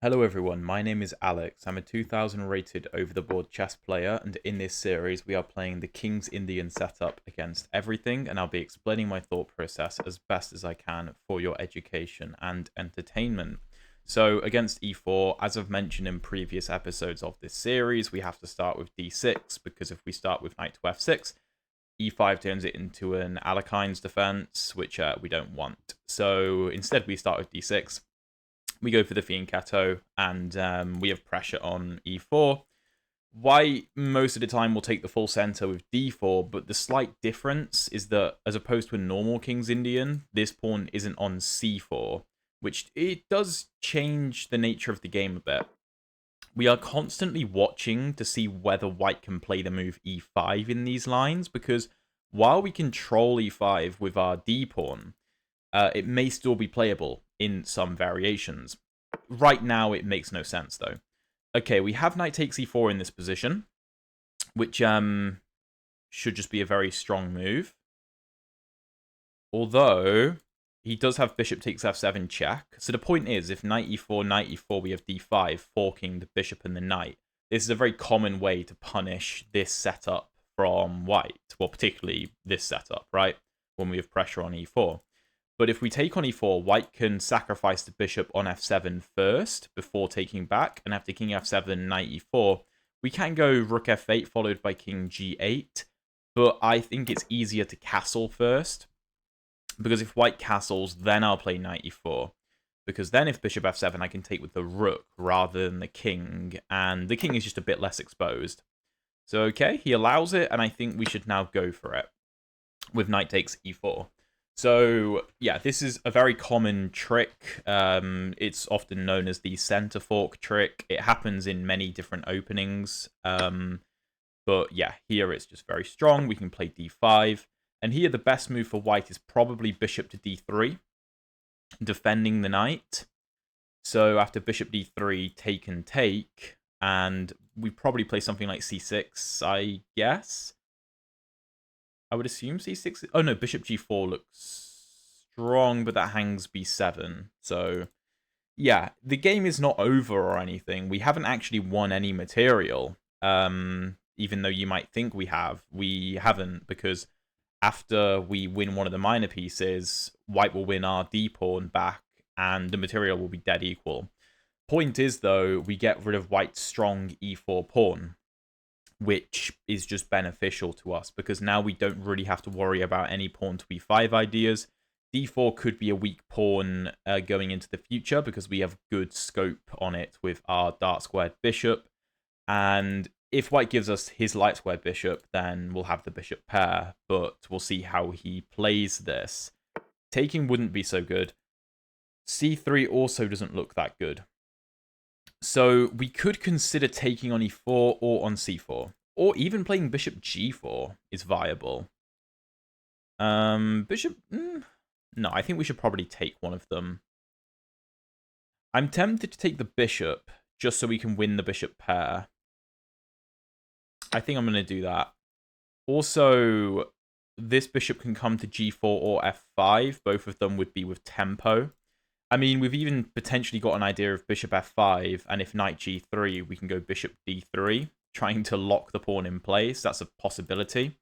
Hello everyone, my name is Alex. I'm a 2000 rated over-the-board chess player, and in this series we are playing the King's Indian setup against everything, and I'll be explaining my thought process as best as I can for your education and entertainment. So against e4, as I've mentioned in previous episodes of this series, we have to start with d6, because if we start with knight to f6, e5 turns it into an Alekhine's defense, which we don't want. So instead we start with d6. We go for the fianchetto, and we have pressure on e4. White, most of the time, will take the full center with d4, but the slight difference is that, as opposed to a normal King's Indian, this pawn isn't on c4, which it does change the nature of the game a bit. We are constantly watching to see whether white can play the move e5 in these lines, because while we control e5 with our d-pawn, it may still be playable in some variations. Right now, it makes no sense, though. Okay, we have knight takes e4 in this position, which should just be a very strong move. Although, he does have bishop takes f7 check. So the point is, if knight e4, we have d5, forking the bishop and the knight. This is a very common way to punish this setup from white. Well, particularly this setup, right? When we have pressure on e4. But if we take on e4, white can sacrifice the bishop on f7 first before taking back. And after king f7, knight e4, we can go rook f8 followed by king g8. But I think it's easier to castle first. Because if white castles, then I'll play knight e4. Because then if bishop f7, I can take with the rook rather than the king. And the king is just a bit less exposed. So okay, he allows it, and I think we should now go for it. With knight takes e4. So, yeah, this is a very common trick. It's often known as the center fork trick. It happens in many different openings. But, yeah, here it's just very strong. We can play d5. And here the best move for white is probably bishop to d3, defending the knight. So after bishop d3, take and take. And we probably play something like c6, I guess. I would assume c6. Oh, no, bishop g4 looks strong, but that hangs b7. So, yeah, the game is not over or anything. We haven't actually won any material, even though you might think we have. We haven't, because after we win one of the minor pieces, white will win our d-pawn back, and the material will be dead equal. Point is, though, we get rid of white's strong e4 pawn, which is just beneficial to us, because now we don't really have to worry about any pawn to e5 ideas. d4 could be a weak pawn going into the future, because we have good scope on it with our dark-squared bishop. And if white gives us his light-squared bishop, then we'll have the bishop pair, but we'll see how he plays this. Taking wouldn't be so good. c3 also doesn't look that good. So we could consider taking on e4 or on c4. Or even playing bishop g4 is viable. Bishop... No, I think we should probably take one of them. I'm tempted to take the bishop, just so we can win the bishop pair. I think I'm going to do that. Also, this bishop can come to g4 or f5. Both of them would be with tempo. I mean, we've even potentially got an idea of bishop f5, and if knight g3, we can go bishop d3, trying to lock the pawn in place. That's a possibility.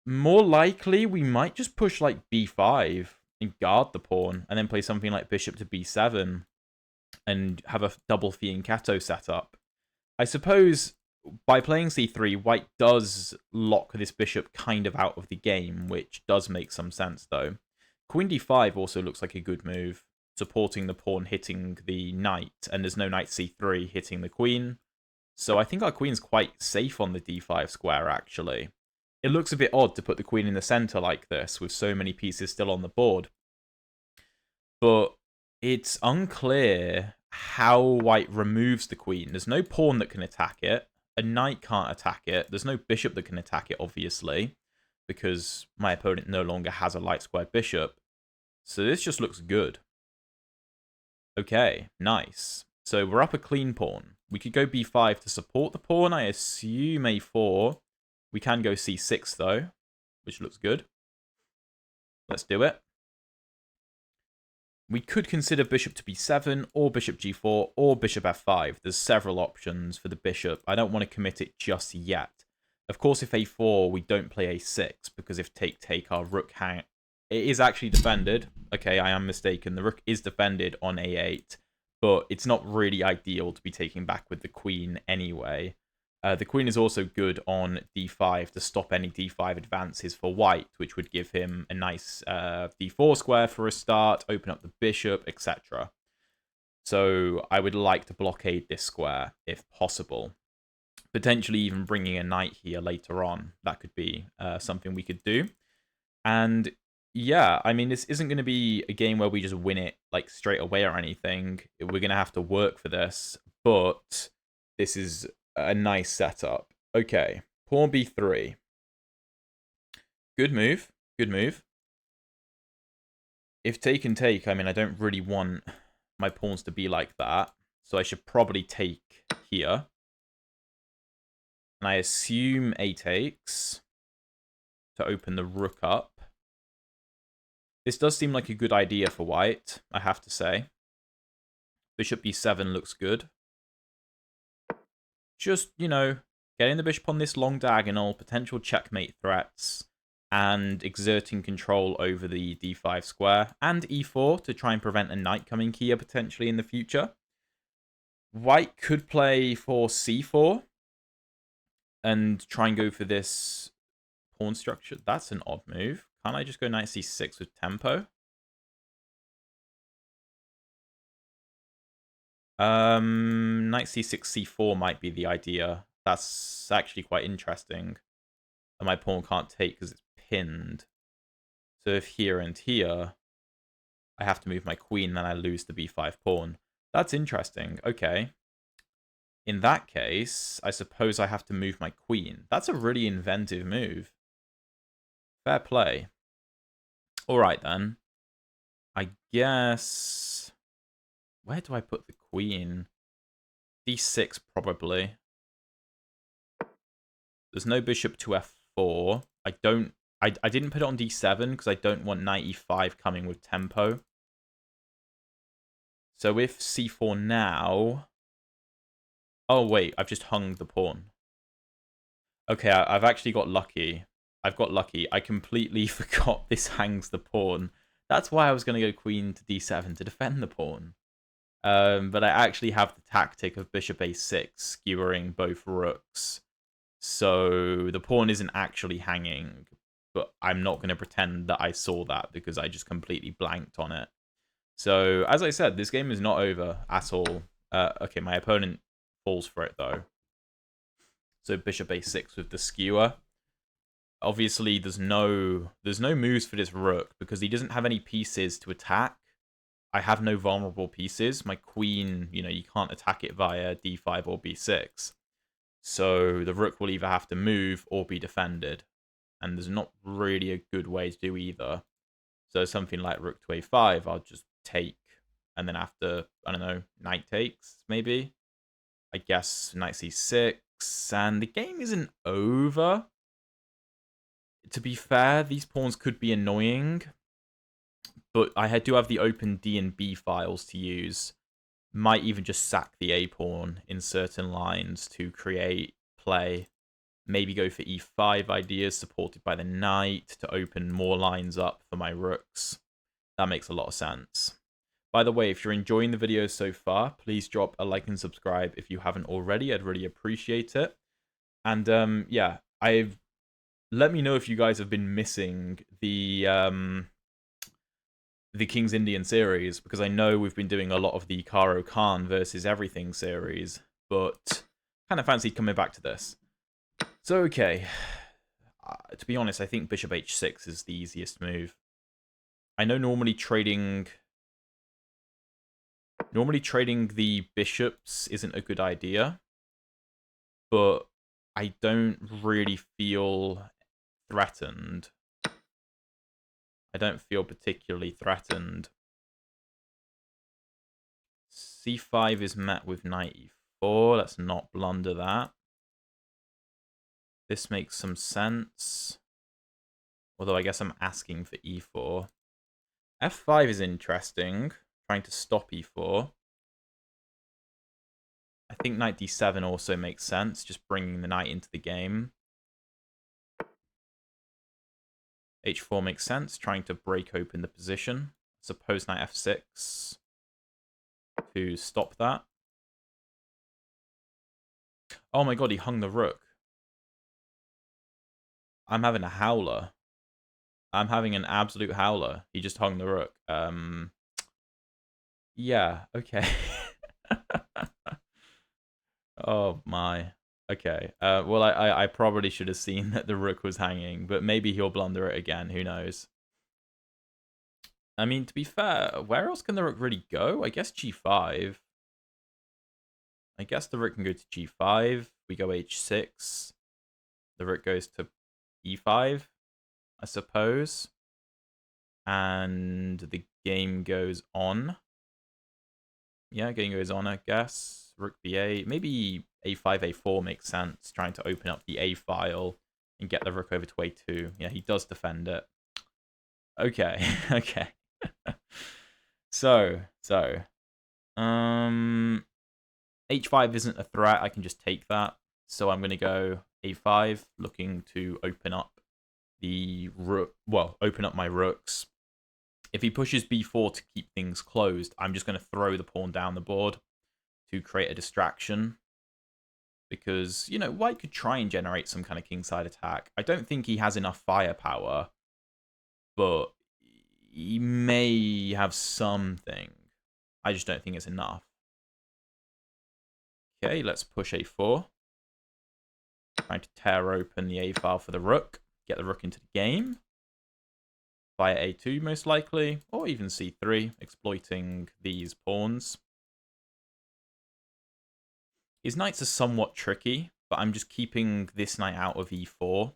More likely, we might just push like b5 and guard the pawn, and then play something like bishop to b7, and have a double fianchetto setup. I suppose by playing c3, white does lock this bishop kind of out of the game, which does make some sense, though. Queen d5 also looks like a good move, supporting the pawn hitting the knight, and there's no knight c3 hitting the queen. So I think our queen's quite safe on the d5 square, actually. It looks a bit odd to put the queen in the center like this, with so many pieces still on the board. But it's unclear how white removes the queen. There's no pawn that can attack it. A knight can't attack it. There's no bishop that can attack it, obviously, because my opponent no longer has a light square bishop. So this just looks good. Okay, nice. So we're up a clean pawn. We could go b5 to support the pawn. I assume a4. We can go c6, though, which looks good. Let's do it. We could consider bishop to b7, or bishop g4, or bishop f5. There's several options for the bishop. I don't want to commit it just yet. Of course, if a4, we don't play a6, because if take, our rook hang... It is actually defended. Okay, I am mistaken. The rook is defended on a8, but it's not really ideal to be taking back with the queen anyway. The queen is also good on d5 to stop any d5 advances for white, which would give him a nice d4 square for a start, open up the bishop, etc. So I would like to blockade this square if possible. Potentially even bringing a knight here later on. That could be something we could do. And yeah, I mean, this isn't going to be a game where we just win it like straight away or anything. We're going to have to work for this, but this is a nice setup. Okay, pawn b3. Good move. Good move. If take and take, I mean, I don't really want my pawns to be like that. So I should probably take here. And I assume a takes to open the rook up. This does seem like a good idea for white, I have to say. Bishop b7 looks good. Just, you know, getting the bishop on this long diagonal, potential checkmate threats, and exerting control over the d5 square, and e4 to try and prevent a knight coming here potentially in the future. White could play for c4 and try and go for this pawn structure. That's an odd move. Can't I just go knight c6 with tempo? Knight c6, c4 might be the idea. That's actually quite interesting. And my pawn can't take because it's pinned. So if here and here, I have to move my queen, then I lose the b5 pawn. That's interesting. Okay. In that case, I suppose I have to move my queen. That's a really inventive move. Fair play. Alright then. I guess... Where do I put the queen? d6 probably. There's no bishop to f4. I didn't put it on d7 because I don't want knight e5 coming with tempo. So if c4 now... Oh wait, I've just hung the pawn. Okay, I've actually got lucky. I've got lucky. I completely forgot this hangs the pawn. That's why I was going to go queen to d7 to defend the pawn. But I actually have the tactic of bishop a6 skewering both rooks. So the pawn isn't actually hanging, but I'm not going to pretend that I saw that because I just completely blanked on it. So as I said, this game is not over at all. Okay, my opponent falls for it though. So bishop a6 with the skewer. Obviously, there's no moves for this rook because he doesn't have any pieces to attack. I have no vulnerable pieces. My queen, you know, you can't attack it via d5 or b6. So the rook will either have to move or be defended. And there's not really a good way to do either. So something like rook to a5, I'll just take. And then after, I don't know, knight takes, maybe. I guess knight c6. And the game isn't over. To be fair, these pawns could be annoying. But I do have the open D and B files to use. Might even just sack the A pawn in certain lines to create play. Maybe go for E5 ideas supported by the knight to open more lines up for my rooks. That makes a lot of sense. By the way, if you're enjoying the video so far, please drop a like and subscribe if you haven't already. I'd really appreciate it. And yeah, let me know if you guys have been missing the King's Indian series, because I know we've been doing a lot of the Karo Khan versus everything series, but kind of fancied coming back to this. So, okay. To be honest, I think bishop h6 is the easiest move. I know normally trading the bishops isn't a good idea, but I don't really feel threatened. I don't feel particularly threatened. c5 is met with knight e4. Let's not blunder that. This makes some sense. Although I guess I'm asking for e4. F5 is interesting. Trying to stop e4. I think knight d7 also makes sense, just bringing the knight into the game. h4 makes sense, trying to break open the position. Suppose knight f6 to stop that. Oh my god, he hung the rook. I'm having a howler. I'm having an absolute howler. He just hung the rook. Yeah, okay. Oh my. Okay. Well, I probably should have seen that the rook was hanging, but maybe he'll blunder it again. Who knows? I mean, to be fair, where else can the rook really go? I guess g5. I guess the rook can go to g5. We go h6. The rook goes to e5, I suppose. And the game goes on. Yeah, game goes on, I guess. Rook b8. Maybe a5, a4 makes sense. Trying to open up the a file and get the rook over to a2. Yeah, he does defend it. Okay, okay. So, h5 isn't a threat. I can just take that. So I'm going to go a5, looking to open up the rook. Well, open up my rooks. If he pushes b4 to keep things closed, I'm just going to throw the pawn down the board to create a distraction. Because, you know, white could try and generate some kind of kingside attack. I don't think he has enough firepower, but he may have something. I just don't think it's enough. Okay, let's push a4. Trying to tear open the a file for the rook. Get the rook into the game. Via a2 most likely, or even c3, exploiting these pawns. His knights are somewhat tricky, but I'm just keeping this knight out of e4.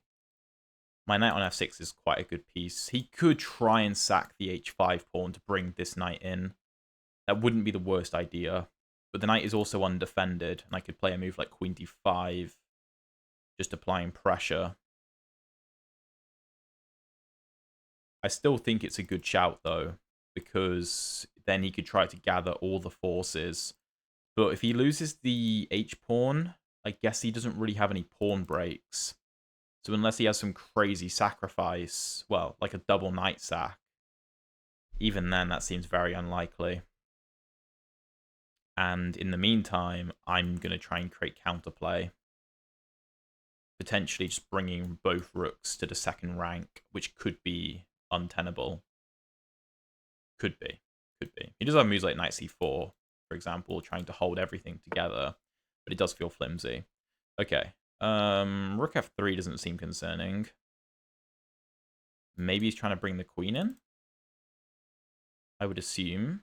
My knight on f6 is quite a good piece. He could try and sack the h5 pawn to bring this knight in. That wouldn't be the worst idea. But the knight is also undefended, and I could play a move like queen d5, just applying pressure. I still think it's a good shout, though, because then he could try to gather all the forces. But if he loses the h-pawn, I guess he doesn't really have any pawn breaks. So unless he has some crazy sacrifice, well, like a double knight sack, even then that seems very unlikely. And in the meantime, I'm going to try and create counterplay. Potentially just bringing both rooks to the second rank, which could be untenable. Could be. He does have moves like knight c4, for example, trying to hold everything together, but it does feel flimsy. Okay. Rook f3 doesn't seem concerning. Maybe he's trying to bring the queen in? I would assume.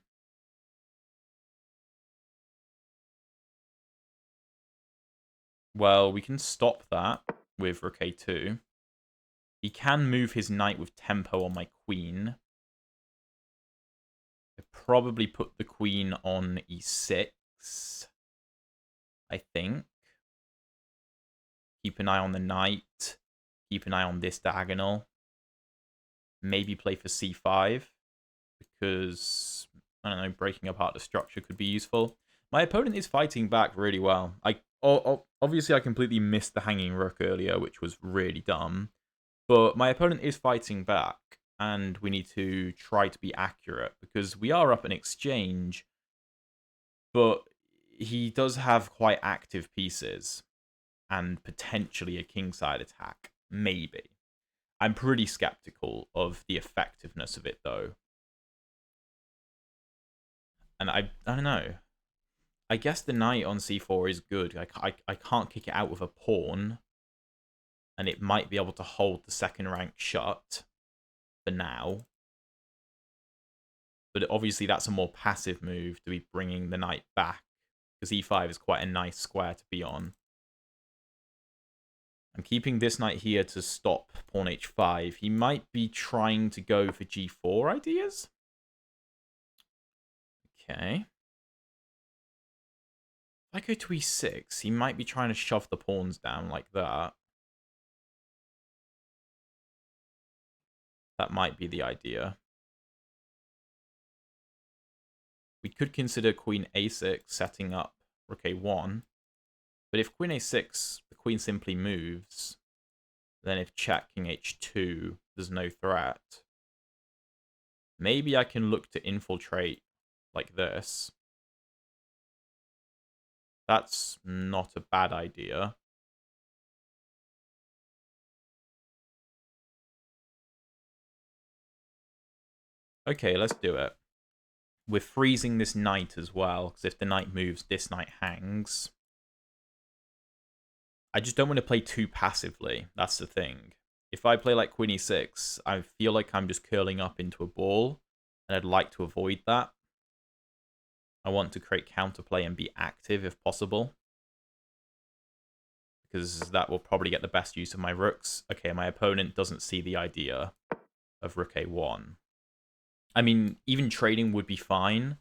Well, we can stop that with rook a2. He can move his knight with tempo on my queen. I probably put the queen on e6, I think. Keep an eye on the knight. Keep an eye on this diagonal. Maybe play for c5, because, I don't know, breaking apart the structure could be useful. My opponent is fighting back really well. Obviously, I completely missed the hanging rook earlier, which was really dumb. But my opponent is fighting back, and we need to try to be accurate, because we are up an exchange, but he does have quite active pieces, and potentially a kingside attack, maybe. I'm pretty skeptical of the effectiveness of it, though. And I don't know. I guess the knight on c4 is good. I can't kick it out with a pawn, and it might be able to hold the second rank shut for now. But obviously that's a more passive move to be bringing the knight back, because e5 is quite a nice square to be on. I'm keeping this knight here to stop pawn h5. He might be trying to go for g4 ideas. Okay. If I go to e6, he might be trying to shove the pawns down like that. That might be the idea. we could consider queen a6 setting up rook a1. But if queen a6, the queen simply moves, then if check king h2, there's no threat. Maybe I can look to infiltrate like this. That's not a bad idea. Okay, let's do it. We're freezing this knight as well, because if the knight moves, this knight hangs. I just don't want to play too passively. That's the thing. If I play like queen e6, I feel like I'm just curling up into a ball, and I'd like to avoid that. I want to create counterplay and be active if possible, because that will probably get the best use of my rooks. Okay, my opponent doesn't see the idea of rook a1. I mean, even trading would be fine.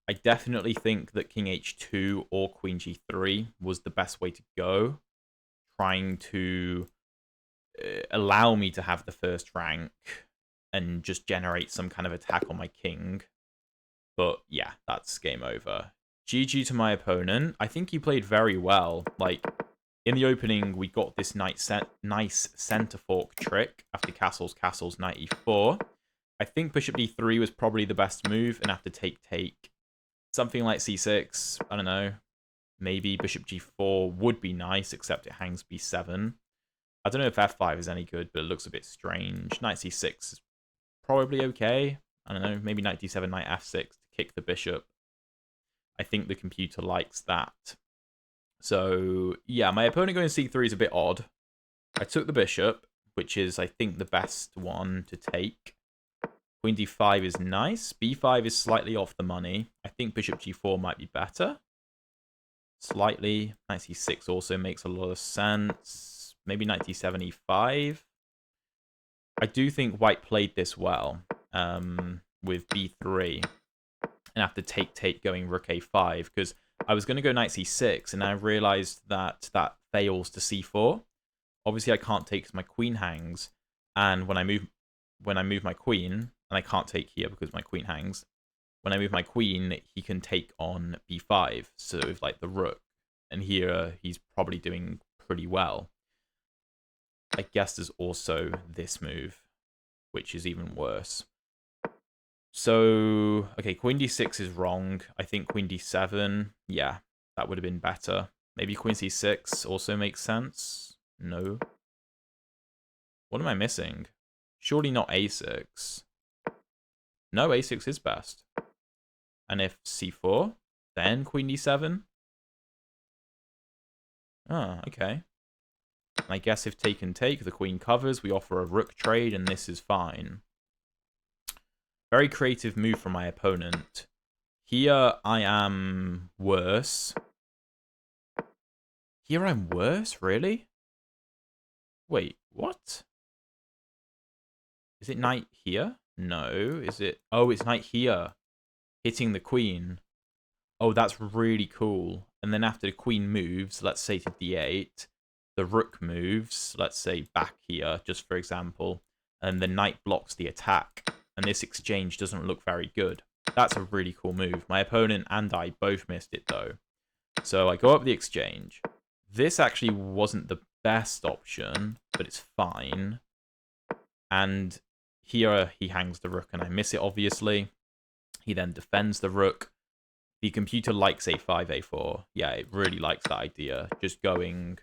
I definitely think that king h2 or queen g3 was the best way to go, trying to allow me to have the first rank and just generate some kind of attack on my king. But yeah, that's game over. GG to my opponent. I think he played very well. Like, in the opening, we got this nice center fork trick after castles, knight e4. I think bishop d3 was probably the best move, and after take, something like c6, I don't know. Maybe bishop g4 would be nice, except it hangs b7. I don't know if f5 is any good, but it looks a bit strange. Knight c6 is probably okay. I don't know, maybe knight d7, knight f6 to kick the bishop. I think the computer likes that. So, yeah, my opponent going c3 is a bit odd. I took the bishop, which is, I think, the best one to take. Queen d5 is nice. b5 is slightly off the money. I think bishop g4 might be better. Slightly. Knight c6 also makes a lot of sense. Maybe knight d7, e5. I do think white played this well with b3. And after take going rook a5, because I was going to go knight c6, and I realized that that fails to c4. Obviously, I can't take because my queen hangs, and when I move my queen, and I can't take here because my queen hangs. When I move my queen, he can take on b5, so with like the rook, and here he's probably doing pretty well. I guess there's also this move, which is even worse. So, okay, queen d6 is wrong. I think queen d7, yeah, that would have been better. Maybe queen c6 also makes sense. No. What am I missing? Surely not a6. No, a6 is best. And if c4, then queen d7? Oh, okay. I guess if take and take, the queen covers, we offer a rook trade, and this is fine. Very creative move from my opponent. Here, I am worse. Here I'm worse? Really? Wait, what? Is it knight here? No. Is it... Oh, it's knight here. Hitting the queen. Oh, that's really cool. And then after the queen moves, let's say to d8, the rook moves, let's say back here, just for example, and the knight blocks the attack. And this exchange doesn't look very good. That's a really cool move. My opponent and I both missed it, though. So I go up the exchange. This actually wasn't the best option, but it's fine. And here he hangs the rook, and I miss it, obviously. He then defends the rook. The computer likes a5, a4. Yeah, it really likes that idea. Just going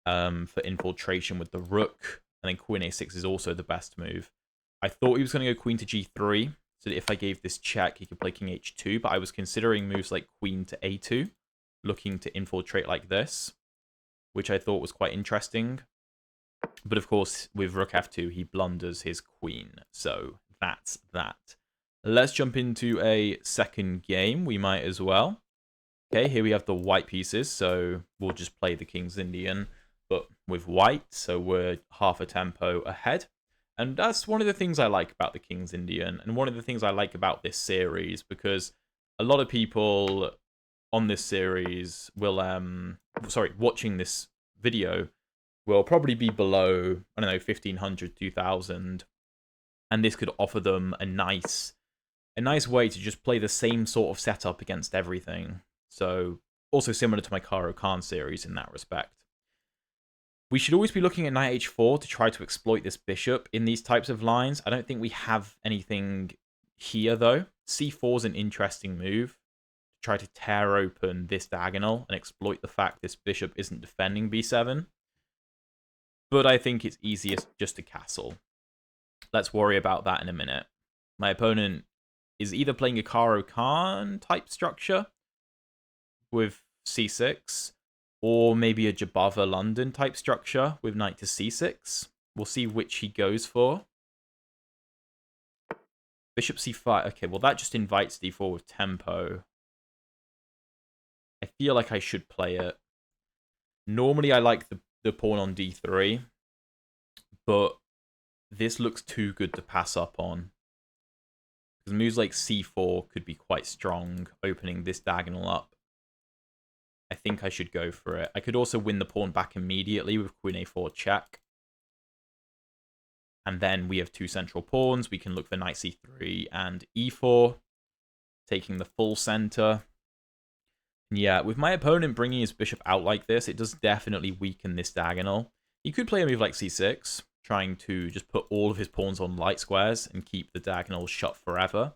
for infiltration with the rook. And then queen a6 is also the best move. I thought he was going to go queen to g3, so that if I gave this check, he could play king h2, but I was considering moves like queen to a2, looking to infiltrate like this, which I thought was quite interesting. But of course, with rook f2, he blunders his queen, so that's that. Let's jump into a second game, we might as well. Okay, here we have the white pieces, so we'll just play the King's Indian, but with white, so we're half a tempo ahead. And that's one of the things I like about the King's Indian, and one of the things I like about this series, because a lot of people on this series will, watching this video, will probably be below, I don't know, 1,500, 2,000, and this could offer them a nice a nice way to just play the same sort of setup against everything. So, also similar to my Karo Khan series in that respect. We should always be looking at knight h4 to try to exploit this bishop in these types of lines. I don't think we have anything here, though. c4 is an interesting move to try to tear open this diagonal and exploit the fact this bishop isn't defending b7. But I think it's easiest just to castle. Let's worry about that in a minute. My opponent is either playing a Karo Khan type structure with c6, or maybe a Jabava London type structure with knight to c6. We'll see which he goes for. Bishop c5. Okay, well that just invites d4 with tempo. I feel like I should play it. Normally I like the pawn on d3, but this looks too good to pass up on. Because moves like c4 could be quite strong, opening this diagonal up. I think I should go for it. I could also win the pawn back immediately with queen a4 check. And then we have two central pawns. We can look for knight c3 and e4, taking the full center. Yeah, with my opponent bringing his bishop out like this, it does definitely weaken this diagonal. He could play a move like c6, trying to just put all of his pawns on light squares and keep the diagonal shut forever.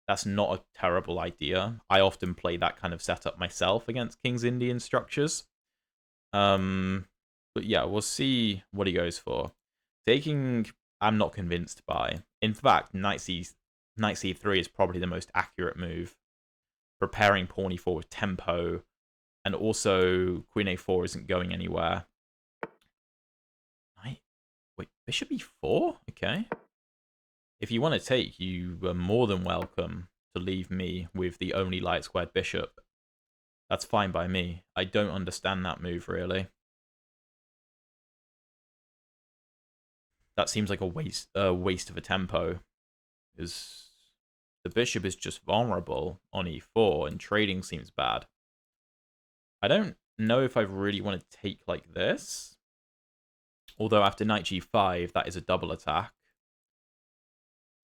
That's not a terrible idea. I often play that kind of setup myself against King's Indian structures. But yeah, we'll see what he goes for. Taking, I'm not convinced by. In fact, knight c3 is probably the most accurate move. Preparing pawn e4 with tempo, and also queen a4 isn't going anywhere. Wait, bishop e4? Okay. If you want to take, you are more than welcome to leave me with the only light squared bishop. That's fine by me. I don't understand that move, really. That seems like a waste of a tempo. Because the bishop is just vulnerable on e4, and trading seems bad. I don't know if I really want to take like this. Although after knight g5, that is a double attack.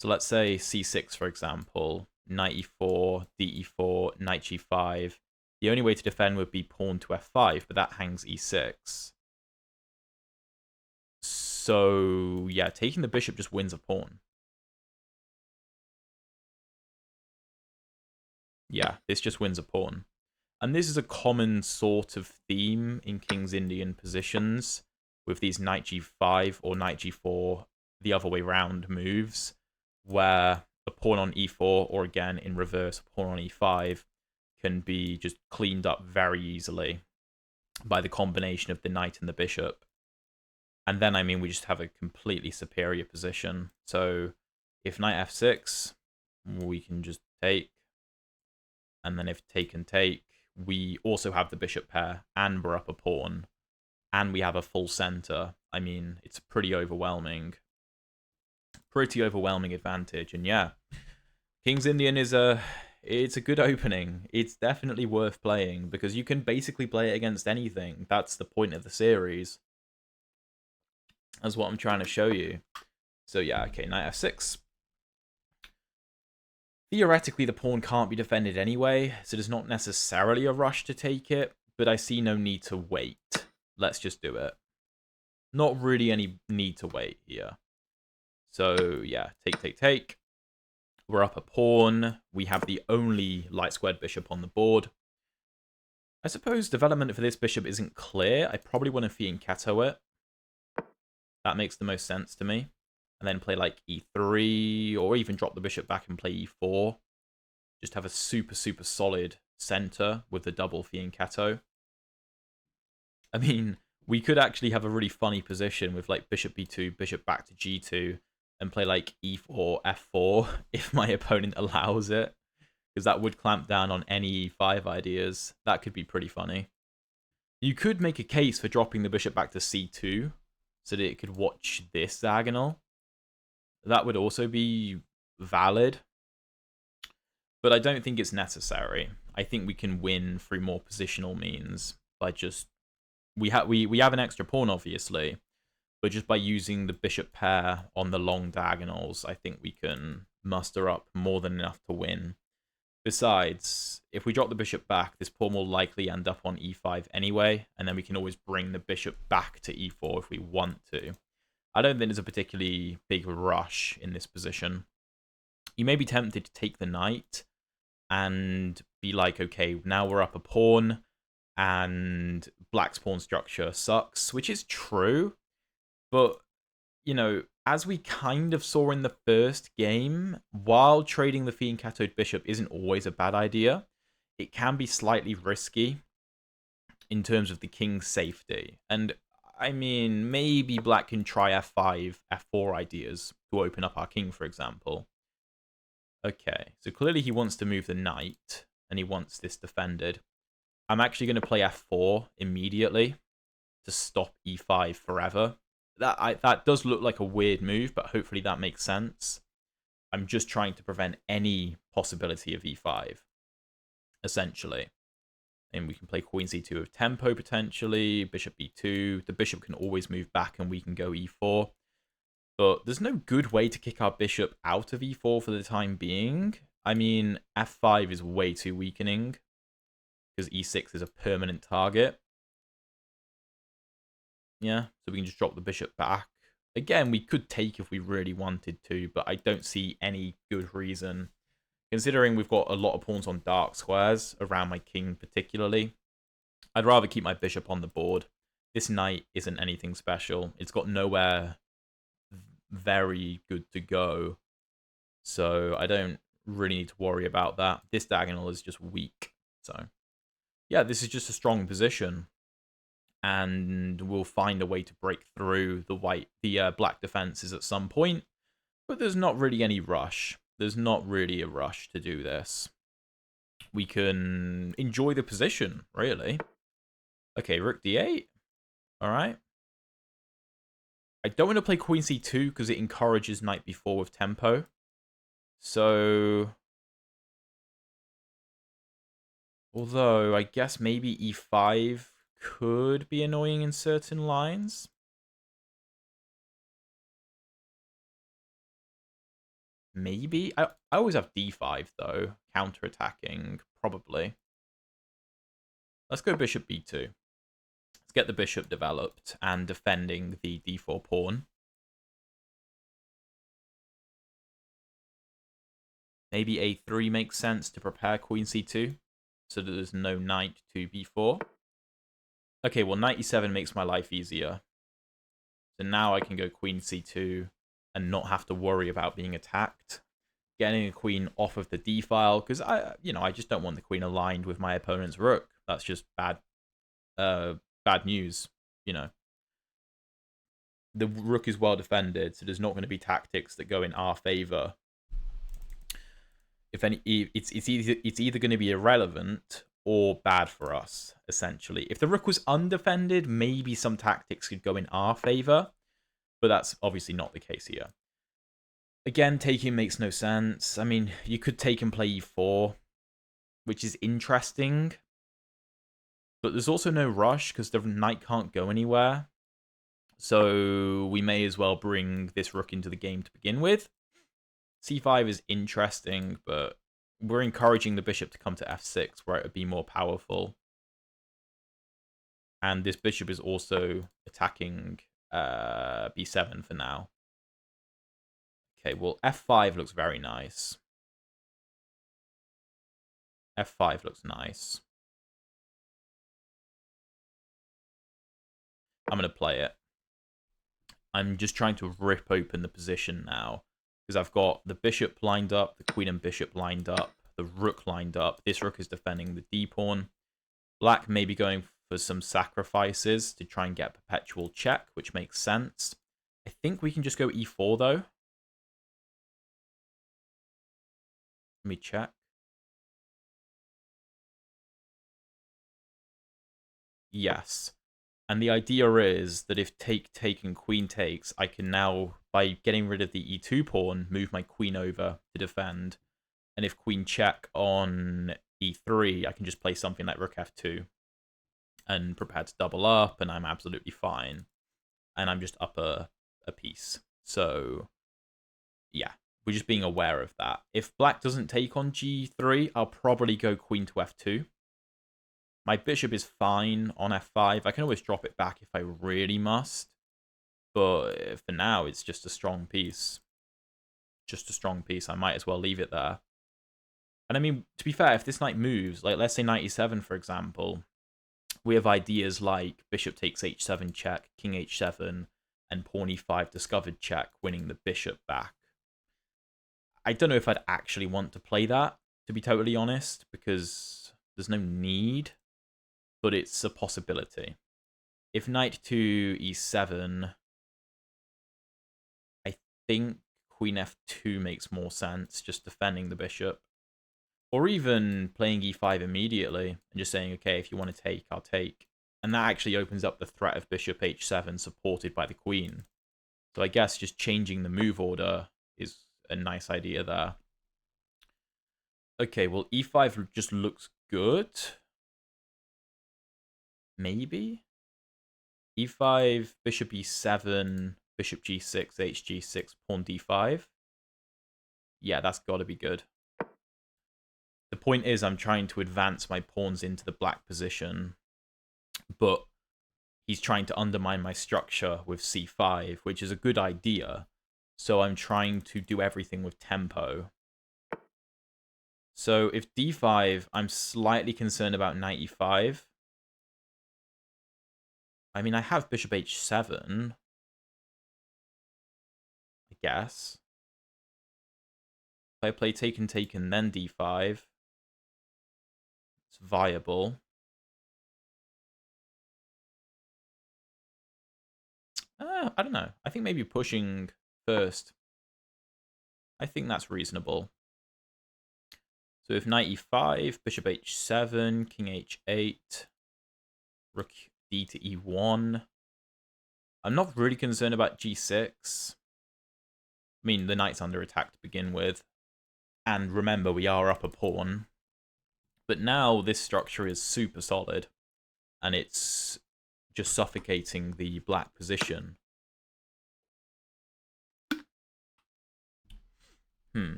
So let's say c6, for example, knight e4, d4, knight g5. The only way to defend would be pawn to f5, but that hangs e6. So, yeah, taking the bishop just wins a pawn. Yeah, this just wins a pawn. And this is a common sort of theme in King's Indian positions with these knight g5 or knight g4 the other way round moves, where a pawn on e4, or again in reverse, a pawn on e5, can be just cleaned up very easily by the combination of the knight and the bishop. And then, I mean, we just have a completely superior position. So if knight f6, we can just take. And then if take and take, we also have the bishop pair, and we're up a pawn, and we have a full center. I mean, it's pretty overwhelming. Pretty overwhelming advantage. And yeah, King's Indian is it's a good opening. It's definitely worth playing because you can basically play it against anything. That's the point of the series. That's what I'm trying to show you. So yeah, okay, knight f6. Theoretically, the pawn can't be defended anyway, so there's not necessarily a rush to take it, but I see no need to wait. Let's just do it. Not really any need to wait here. So yeah, take, take, take. We're up a pawn. We have the only light squared bishop on the board. I suppose development for this bishop isn't clear. I probably want to fianchetto it. That makes the most sense to me. And then play like e3, or even drop the bishop back and play e4. Just have a super, super solid center with the double fianchetto. I mean, we could actually have a really funny position with like bishop b2, bishop back to g2, and play like e4, f4 if my opponent allows it. Because that would clamp down on any e5 ideas. That could be pretty funny. You could make a case for dropping the bishop back to c2 so that it could watch this diagonal. That would also be valid. But I don't think it's necessary. I think we can win through more positional means by just... We have an extra pawn, obviously. But just by using the bishop pair on the long diagonals, I think we can muster up more than enough to win. Besides, if we drop the bishop back, this pawn will likely end up on e5 anyway, and then we can always bring the bishop back to e4 if we want to. I don't think there's a particularly big rush in this position. You may be tempted to take the knight and be like, okay, now we're up a pawn, and black's pawn structure sucks, which is true, but, you know, as we kind of saw in the first game, while trading the fiend cathode bishop isn't always a bad idea, it can be slightly risky in terms of the king's safety. And, I mean, maybe black can try f5, f4 ideas to open up our king, for example. Okay, so clearly he wants to move the knight, and he wants this defended. I'm actually going to play f4 immediately to stop e5 forever. That does look like a weird move, but hopefully that makes sense. I'm just trying to prevent any possibility of e5, essentially. And we can play queen c2 with tempo, potentially. Bishop b2. The bishop can always move back, and we can go e4. But there's no good way to kick our bishop out of e4 for the time being. I mean, f5 is way too weakening, because e6 is a permanent target. Yeah, so we can just drop the bishop back. Again, we could take if we really wanted to, but I don't see any good reason. Considering we've got a lot of pawns on dark squares, around my king particularly, I'd rather keep my bishop on the board. This knight isn't anything special. It's got nowhere very good to go, so I don't really need to worry about that. This diagonal is just weak, so yeah, this is just a strong position. And we'll find a way to break through the black defenses at some point. But there's not really any rush. There's not really a rush to do this. We can enjoy the position, really. Okay, rook d8. All right. I don't want to play queen c2 because it encourages knight b4 with tempo. So, although I guess maybe e5 could be annoying in certain lines. Maybe. I always have d5, though. Counter-attacking, probably. Let's go bishop b2. Let's get the bishop developed and defending the d4 pawn. Maybe a3 makes sense to prepare queen c2, so that there's no knight to b4. Okay, well, knight e7 makes my life easier. So now I can go queen c2 and not have to worry about being attacked. Getting a queen off of the d file, because I just don't want the queen aligned with my opponent's rook. That's just bad news. The rook is well defended, so there's not going to be tactics that go in our favor. If any, it's either going to be irrelevant or bad for us, essentially. If the rook was undefended, maybe some tactics could go in our favor, but that's obviously not the case here. Again, taking makes no sense. I mean, you could take and play e4, which is interesting, but there's also no rush because the knight can't go anywhere. So we may as well bring this rook into the game to begin with. c5 is interesting, but we're encouraging the bishop to come to f6, where it would be more powerful. And this bishop is also attacking b7 for now. Okay, well, f5 looks very nice. f5 looks nice. I'm going to play it. I'm just trying to rip open the position now, because I've got the bishop lined up, the queen and bishop lined up, the rook lined up. This rook is defending the d-pawn. Black may be going for some sacrifices to try and get perpetual check, which makes sense. I think we can just go e4, though. Let me check. Yes. And the idea is that if take and queen takes, I can now, by getting rid of the e2 pawn, move my queen over to defend. And if queen check on e3, I can just play something like rook f2 and prepare to double up, and I'm absolutely fine. And I'm just up a piece. So, yeah, we're just being aware of that. If black doesn't take on g3, I'll probably go queen to f2. My bishop is fine on f5. I can always drop it back if I really must. But for now, it's just a strong piece. Just a strong piece. I might as well leave it there. And I mean, to be fair, if this knight moves, like let's say knight e7, for example, we have ideas like bishop takes h7 check, king h7, and pawn e5 discovered check, winning the bishop back. I don't know if I'd actually want to play that, to be totally honest, because there's no need, but it's a possibility. If knight to e7, I think queen f2 makes more sense, just defending the bishop. Or even playing e5 immediately and just saying, okay, if you want to take, I'll take. And that actually opens up the threat of bishop h7 supported by the queen. So I guess just changing the move order is a nice idea there. Okay, well, e5 just looks good. Maybe? e5, bishop e7, bishop g6, hg6, pawn d5. Yeah, that's got to be good. The point is I'm trying to advance my pawns into the black position, but he's trying to undermine my structure with c5, which is a good idea. So I'm trying to do everything with tempo. So if d5, I'm slightly concerned about knight e5. I mean, I have bishop h7, I guess. If I play taken, taken, then d5, it's viable. I don't know. I think maybe pushing first. I think that's reasonable. So if knight e5, bishop h7, king h8, rook d to e1. I'm not really concerned about g6. I mean, the knight's under attack to begin with. And remember, we are up a pawn. But now this structure is super solid. And it's just suffocating the black position.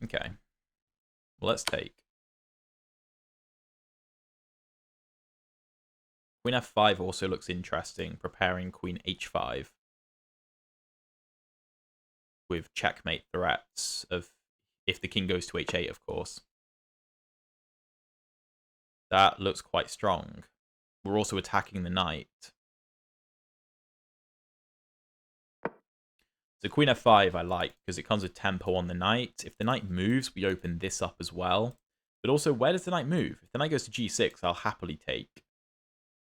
Okay. Well, let's take. Queen f5 also looks interesting, preparing queen h5. With checkmate threats of if the king goes to h8, of course. That looks quite strong. We're also attacking the knight. So queen f5 I like, because it comes with tempo on the knight. If the knight moves, we open this up as well. But also, where does the knight move? If the knight goes to g6, I'll happily take.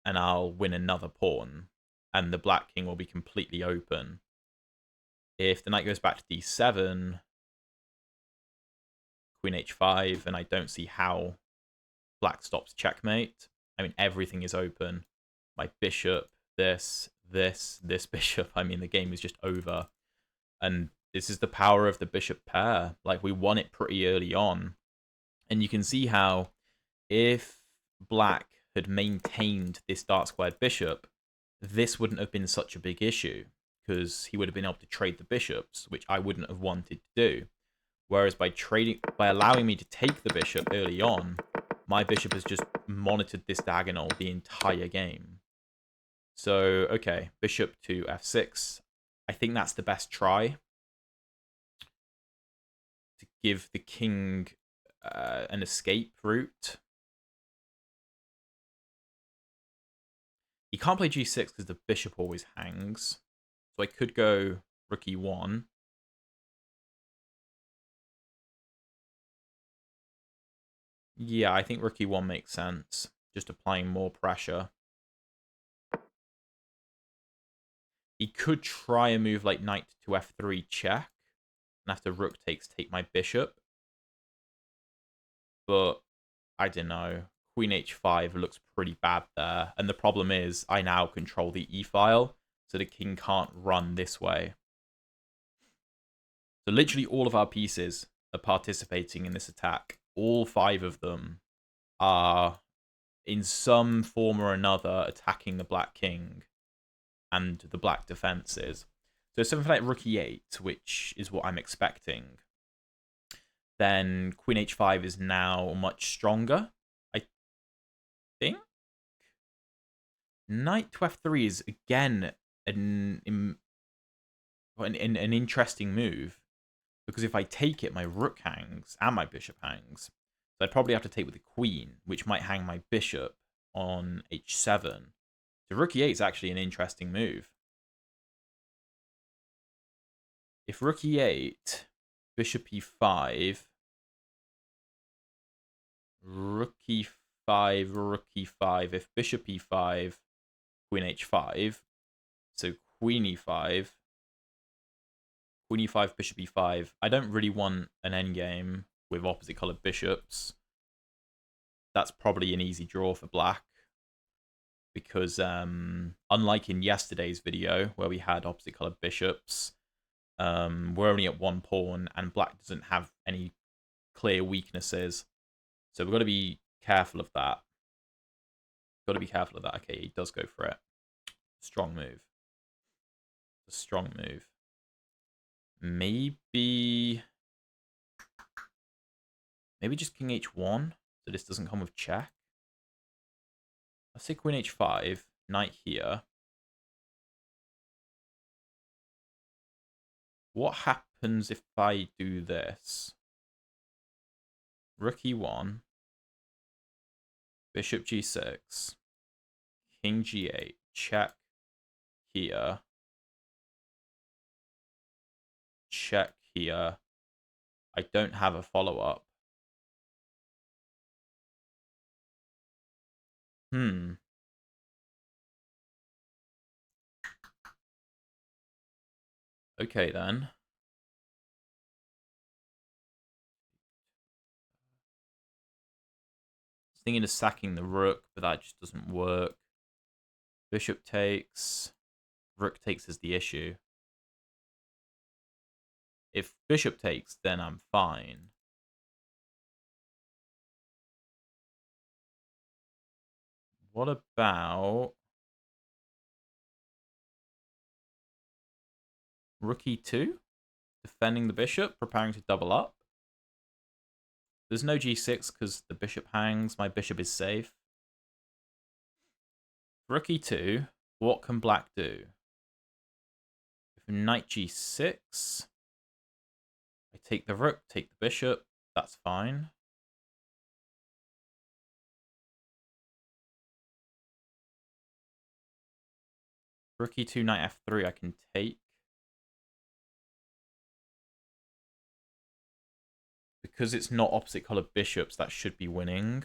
And I'll win another pawn. And the black king will be completely open. If the knight goes back to d7, queen h5, and I don't see how black stops checkmate. I mean, everything is open. My bishop, this bishop. I mean, the game is just over. And this is the power of the bishop pair. Like, we won it pretty early on. And you can see how if black had maintained this dark squared bishop, this wouldn't have been such a big issue, because he would have been able to trade the bishops, which I wouldn't have wanted to do. Whereas by allowing me to take the bishop early on, my bishop has just monitored this diagonal the entire game. So, okay, bishop to f6. I think that's the best try. To give the king an escape route. He can't play g6 because the bishop always hangs. So I could go rook e1. Yeah, I think rook e1 makes sense. Just applying more pressure. He could try a move like knight to f3 check. And after rook takes, take my bishop. But I don't know. Queen h5 looks pretty bad there. And the problem is I now control the e-file. So the king can't run this way. So literally all of our pieces are participating in this attack. All 5 of them are in some form or another attacking the black king and the black defenses. So something like rook e8, which is what I'm expecting. then queen h5 is now much stronger, I think. Knight to f3 is, again, an interesting move. Because if I take it, my rook hangs and my bishop hangs. So I'd probably have to take with the queen, which might hang my bishop on h7. So rook e8 is actually an interesting move. If rook e8, bishop e5, rook e5, rook e5, if bishop e5, queen h5, so queen e5, queen e5, bishop e5. I don't really want an endgame with opposite colored bishops. That's probably an easy draw for black. Because unlike in yesterday's video, where we had opposite colored bishops, we're only at one pawn, and black doesn't have any clear weaknesses. So we've got to be careful of that. Got to be careful of that. Okay, he does go for it. Strong move. A strong move. Maybe just king h1, so this doesn't come with check. Let's say queen h5, knight here. What happens if I do this? Rook e1, bishop g6, king g8, check here, check here. I don't have a follow-up. Okay, then. Thinking of sacking the rook, but that just doesn't work. Bishop takes. Rook takes is the issue. If bishop takes, then I'm fine. What about rook e2? Defending the bishop, preparing to double up. There's no g6 because the bishop hangs. My bishop is safe. Rook e2, what can black do? If knight g6, I take the rook, take the bishop, that's fine. Rook e2, knight f3, I can take. Because it's not opposite colored bishops, that should be winning.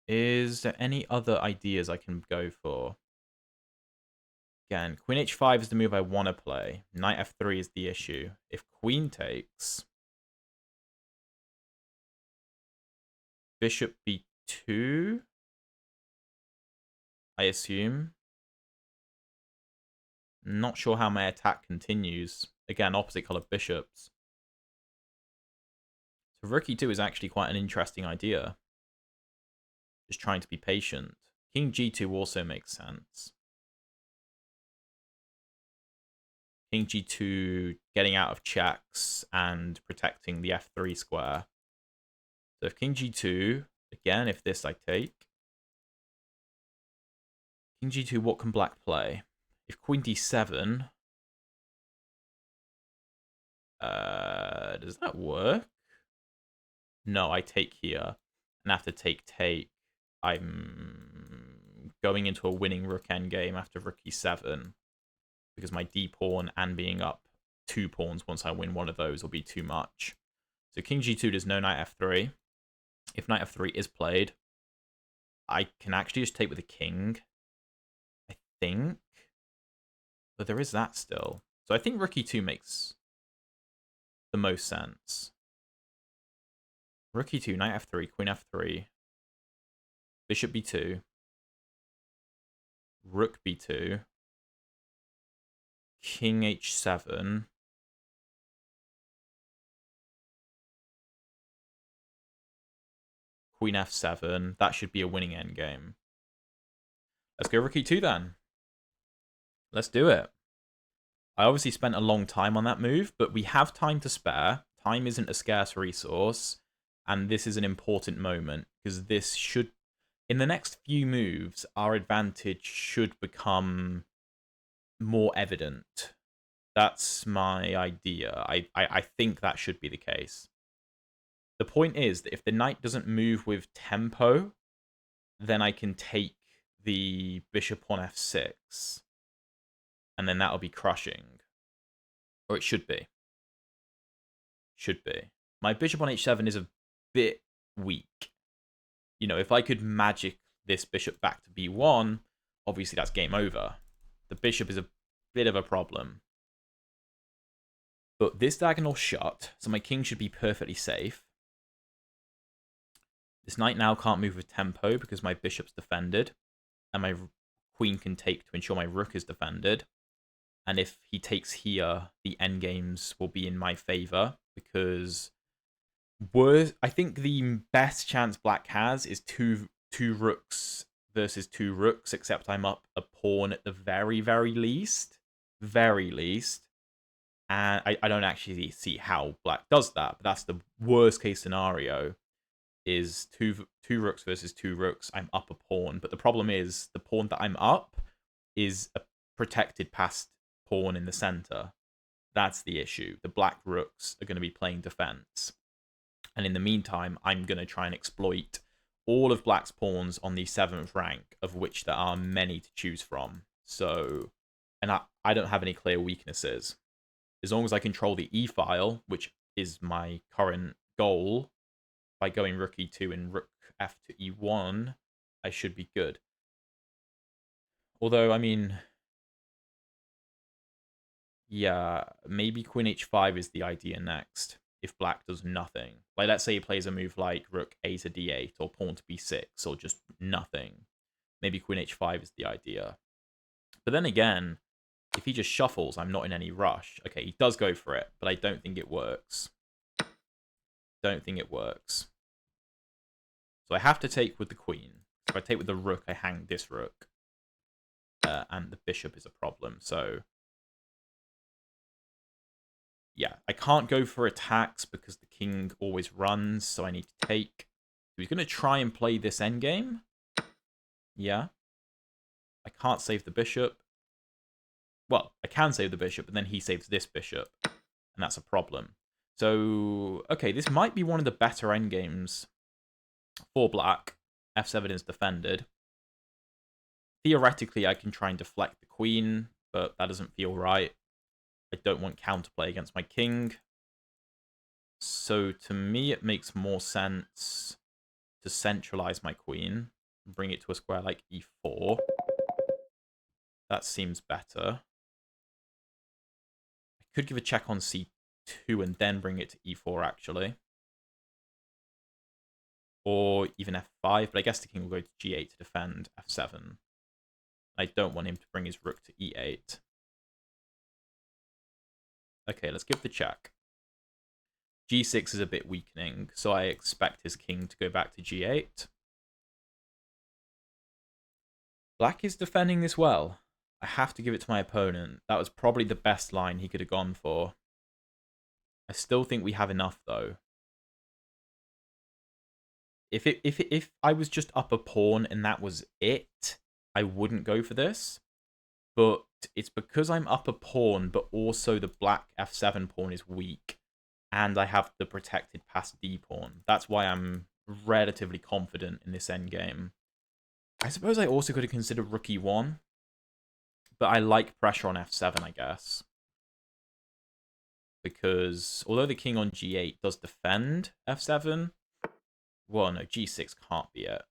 Is there any other ideas I can go for? Again, queen h5 is the move I want to play. Knight f3 is the issue. If queen takes, bishop b2, I assume. Not sure how my attack continues. Again, opposite colored bishops. So rook e2 is actually quite an interesting idea. Just trying to be patient. King g2 also makes sense. King g2 getting out of checks and protecting the f3 square. So if king g2, again, if this I take. King g2, what can black play? If queen d7, does that work? No, I take here. And after take, I'm going into a winning rook endgame after rook e7. Because my d pawn and being up 2 pawns once I win one of those will be too much. So king g2 does no knight f3. If knight f3 is played, I can actually just take with the king, I think. But there is that still. So I think rook e2 makes the most sense. Rook e2, knight f3, queen f3, bishop b2, rook b2, king h7, queen f7. That should be a winning endgame. Let's go rook e2 then. Let's do it. I obviously spent a long time on that move, but we have time to spare. time isn't a scarce resource, and this is an important moment, because this should, in the next few moves, our advantage should become more evident. That's my idea. I think that should be the case. The point is that if the knight doesn't move with tempo, then I can take the bishop on f6, and then that'll be crushing. Or it should be. Should be. My bishop on h7 is a bit weak. You know, if I could magic this bishop back to b1, obviously that's game over. The bishop is a bit of a problem. But this diagonal shut, so my king should be perfectly safe. This knight now can't move with tempo because my bishop's defended, and my queen can take to ensure my rook is defended. And if he takes here, the endgames will be in my favor, because I think the best chance black has is two rooks versus two rooks, except I'm up a pawn at the very, very least. Very least. And I don't actually see how black does that, but that's the worst case scenario, is two rooks versus two rooks. I'm up a pawn, but the problem is the pawn that I'm up is a protected passed pawn in the center. That's the issue. The black rooks are going to be playing defense. And in the meantime, I'm going to try and exploit all of black's pawns on the 7th rank, of which there are many to choose from. So, and I don't have any clear weaknesses. As long as I control the e-file, which is my current goal, by going rook e2 and rook f to e1, I should be good. Although, I mean, yeah, maybe queen h5 is the idea next, if black does nothing. Like, let's say he plays a move like rook a to d8, or pawn to b6, or just nothing. Maybe queen h5 is the idea. But then again, if he just shuffles, I'm not in any rush. Okay, he does go for it, but I don't think it works. Don't think it works. So I have to take with the queen. If I take with the rook, I hang this rook. And the bishop is a problem. So, yeah, I can't go for attacks because the king always runs, so I need to take. He's going to try and play this endgame. Yeah. I can't save the bishop. Well, I can save the bishop, but then he saves this bishop. And that's a problem. So, okay, this might be one of the better endgames for black. f7 is defended. Theoretically, I can try and deflect the queen, but that doesn't feel right. I don't want counterplay against my king. So to me, it makes more sense to centralize my queen and bring it to a square like e4. That seems better. I could give a check on c2 and then bring it to e4, actually. Or even f5, but I guess the king will go to g8 to defend f7. I don't want him to bring his rook to e8. Okay, let's give the check. g6 is a bit weakening, so I expect his king to go back to g8. Black is defending this well. I have to give it to my opponent. That was probably the best line he could have gone for. I still think we have enough, though. If I was just up a pawn and that was it, I wouldn't go for this. But it's because I'm up a pawn, but also the black f7 pawn is weak, and I have the protected passed d pawn. That's why I'm relatively confident in this endgame. I suppose I also could have considered rook e1, but I like pressure on f7, I guess. Because although the king on g8 does defend f7, well, no, g6 can't be it.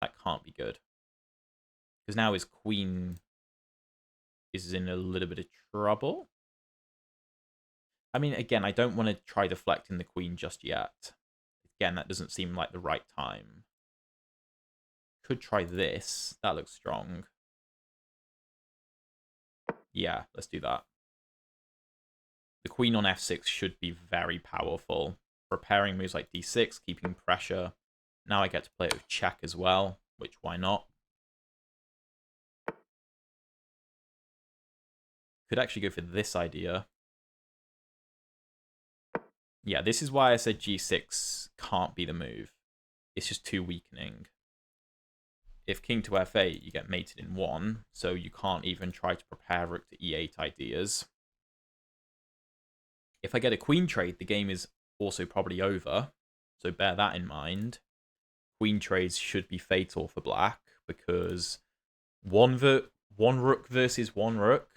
That can't be good. Because now his queen is in a little bit of trouble. I mean, again, I don't want to try deflecting the queen just yet. Again, that doesn't seem like the right time. Could try this. That looks strong. Yeah, let's do that. The queen on f6 should be very powerful. Preparing moves like d6, keeping pressure. Now I get to play it with check as well, which why not? Could actually go for this idea. Yeah, this is why I said g6 can't be the move. It's just too weakening. If king to f8, you get mated in 1, so you can't even try to prepare rook to e8 ideas. If I get a queen trade, the game is also probably over, so bear that in mind. Queen trades should be fatal for black, because one rook versus one rook,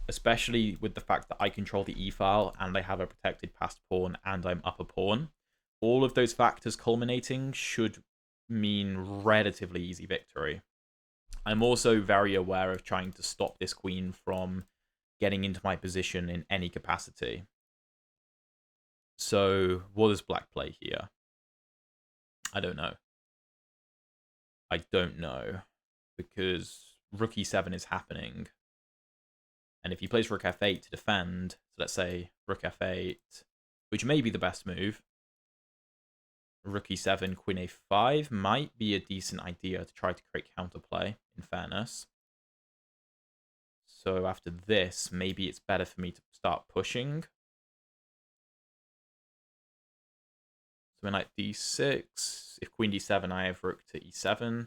especially with the fact that I control the e-file and I have a protected passed pawn and I'm up a pawn, all of those factors culminating should mean relatively easy victory. I'm also very aware of trying to stop this queen from getting into my position in any capacity. So what does black play here? I don't know. I don't know, because rook e7 is happening. And if he plays rook f8 to defend, so let's say rook f8, which may be the best move, rook e7, queen a5 might be a decent idea to try to create counterplay, in fairness. So after this, maybe it's better for me to start pushing. So in like d6, if queen d7, I have rook to e7,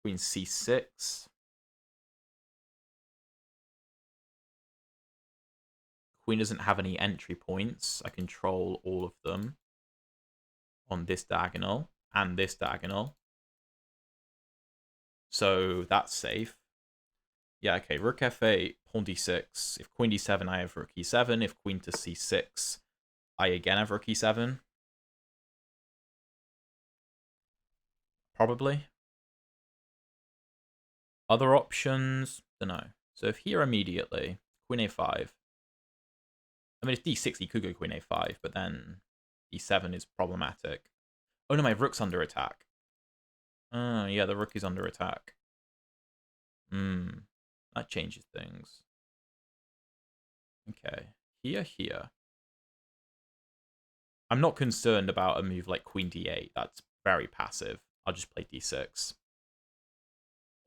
queen c6. Queen doesn't have any entry points. I control all of them on this diagonal and this diagonal. So that's safe. Yeah, okay, rook f8, pawn d6. If queen d7, I have rook e7. If queen to c6, I again have rook e7. Probably. Other options? Don't know. So if here immediately, queen a5. I mean, if d6, he could go queen a5, but then e7 is problematic. Oh no, my rook's under attack. Oh, yeah, the rook is under attack. That changes things. Okay, here. I'm not concerned about a move like queen d8. That's very passive. I'll just play d6.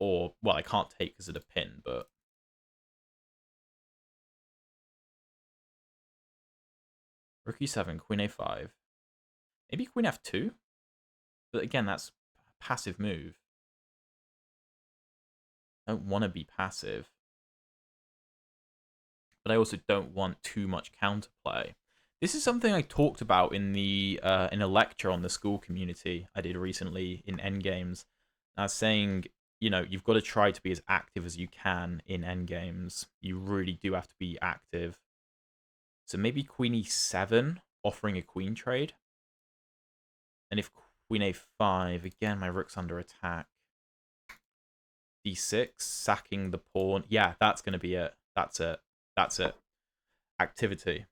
Or, well, I can't take because of the pin, but... rook e7, queen a5. Maybe queen f2? But again, that's a passive move. I don't want to be passive. But I also don't want too much counterplay. This is something I talked about in a lecture on the school community I did recently in endgames. I was saying, you know, you've got to try to be as active as you can in endgames. You really do have to be active. So maybe queen e7, offering a queen trade. And if queen a5, again, my rook's under attack. d6, sacking the pawn. Yeah, that's going to be it. That's it. That's it. Activity.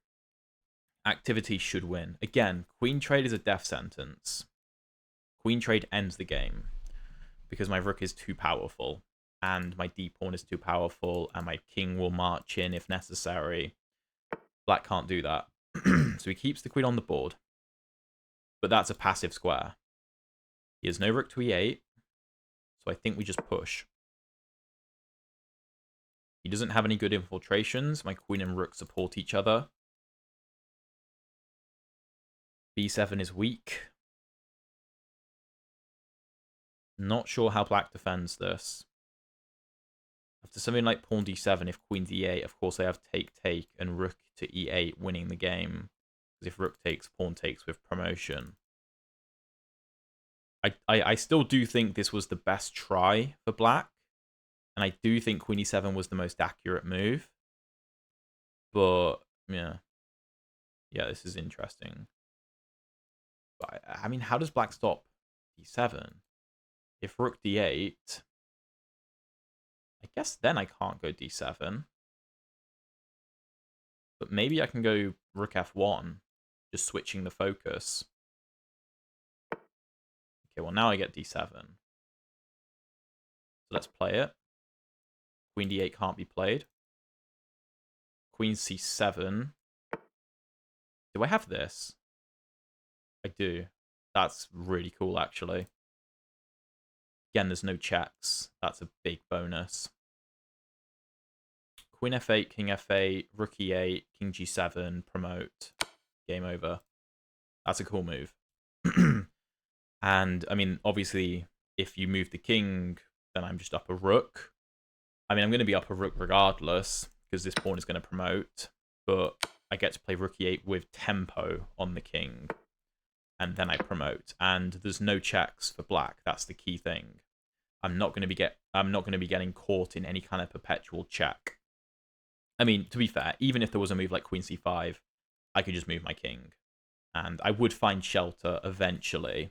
Activity should win. Again, queen trade is a death sentence. Queen trade ends the game because my rook is too powerful and my d-pawn is too powerful and my king will march in if necessary. Black can't do that. So he keeps the queen on the board. But that's a passive square. He has no rook to e8. So I think we just push. He doesn't have any good infiltrations. My queen and rook support each other. b7 is weak. Not sure how black defends this. After something like pawn d7, if queen d8, of course I have take and rook to e8 winning the game. Because if rook takes, pawn takes with promotion. I still do think this was the best try for black. And I do think queen e7 was the most accurate move. But, yeah. Yeah, this is interesting. But, I mean, how does black stop d7? If rook d8... I guess then I can't go d7. But maybe I can go rook f1, just switching the focus. Okay, well now I get d7. So let's play it. Queen d8 can't be played. Queen c7. Do I have this? I do. That's really cool, actually. Again, there's no checks. That's a big bonus. Queen f8, king f8, rook e8, king g7, promote. Game over. That's a cool move. And, I mean, obviously, if you move the king, then I'm just up a rook. I mean, I'm going to be up a rook regardless, because this pawn is going to promote. But I get to play rook e8 with tempo on the king. And then I promote. And there's no checks for black. That's the key thing. I'm not going to be getting caught in any kind of perpetual check. I mean, to be fair, even if there was a move like queen c5, I could just move my king. And I would find shelter eventually,